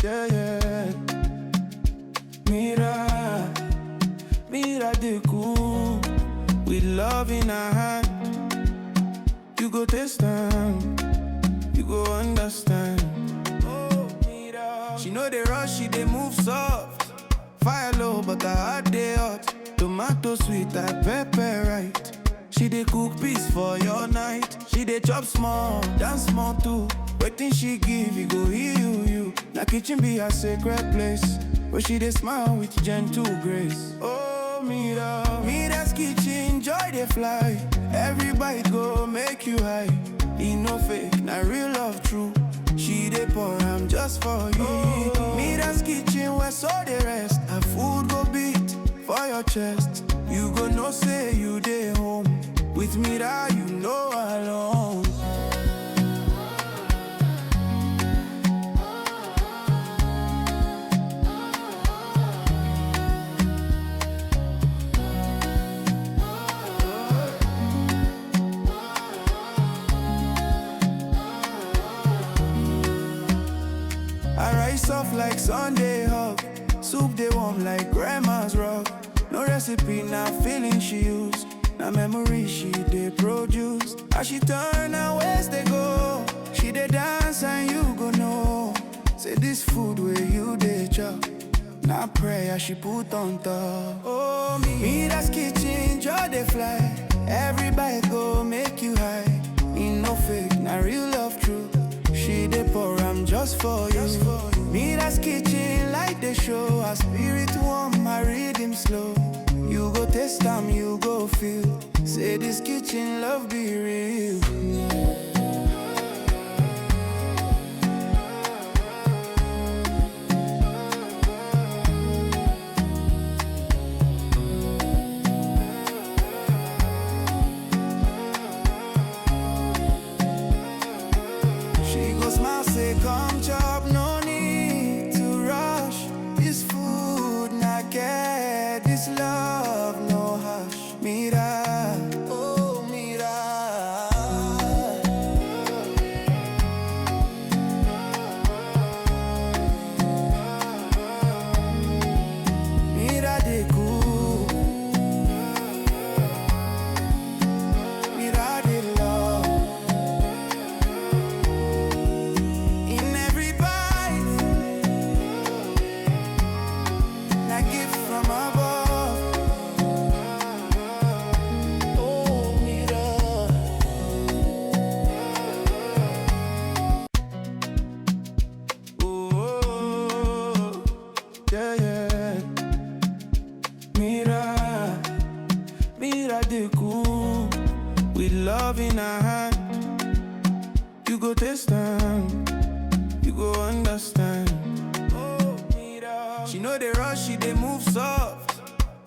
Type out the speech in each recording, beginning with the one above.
yeah. Mira the cool, with love in her hand. You go taste them, you go understand. Oh, Mira. She know they rush, she they move soft. Fire low, but her heart they hot. Tomato sweet, like pepper right. She dey cook peace for your night. She dey chop small, dance small too. Waiting she give, you go heal you. Na kitchen be a sacred place, where she dey smile with gentle grace. Oh, Mira's kitchen, joy dey fly. Every bite go make you high. E no fake, na real love true. She dey pour, I'm just for you. Oh. Mira's kitchen, where so dey rest. Her food go beat for your chest. You go know say you dey home. With Mira, you know alone. I rise soft like Sunday hug. Soup they warm like grandma's rug. No recipe, na feeling she use. Na memory she dey produce. As she turn her waist they go. She dey dance and you go know. Say this food where you dey chop. Na prayer she put on top. Oh, Mira's kitchen, joy dey fly. Every bite go make you high. E no fake, na real love true. She dey pour, I'm just for you. Mira's kitchen, like the show. Her spirit warm, my rhythm slow. You go taste them, you go feel. Say this kitchen love be real. She go smile, say come chop, no need to rush. This food not get, this love no hush. Mira, oh Mira. Mira de cool, Mira de love. In every bite, na gift from above. Oh, Mira. Oh, yeah. Mira the cool, with love in her hand. You go taste them, you go understand. Oh, Mira. She know they rush, she they move soft.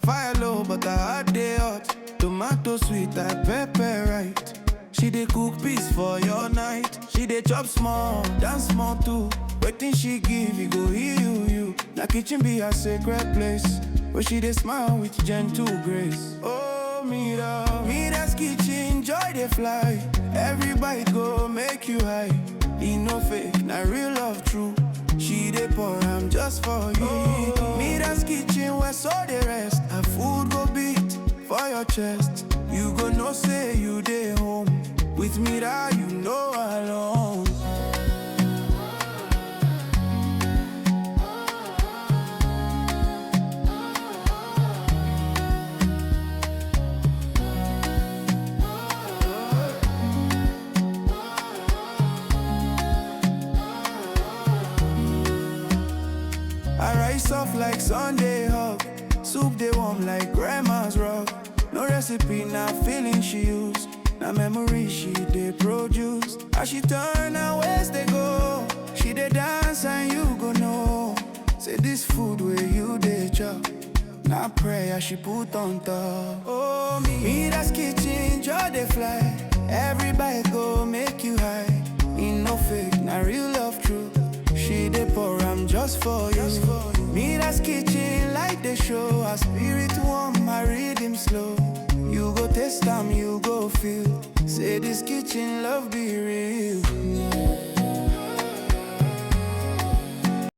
Fire low, but her heart they hot. Tomato sweet, like pepper right. She dey cook peace for your night. She dey chop small, dance small too. Waiting she give, you go heal you. Na kitchen be a sacred place, where she dey smile with gentle grace. Oh, Mira's kitchen, joy dey fly. Every bite go make you high. E no fake, na real love true. She dey pour, I'm just for you. Oh. Mira's kitchen, where so dey rest. Her food go beat for your chest. You go know say you dey home. With Mira, you know alone. I rise soft like Sunday hug. Soup they warm like grandma's rug. No recipe, na feeling she use. Na memory she dey produce. As she turn her waist they go. She dey dance and you go know. Say this food where you dey chop. Na prayer she put on top. Oh, Mira's kitchen, joy dey fly. Every bite go make you high. E no fake, na real love true. She dey pour, I'm just for you. Mira's kitchen, like the show. Her spirit warm, my rhythm slow. You go taste them, you go feel. Say this kitchen love be real.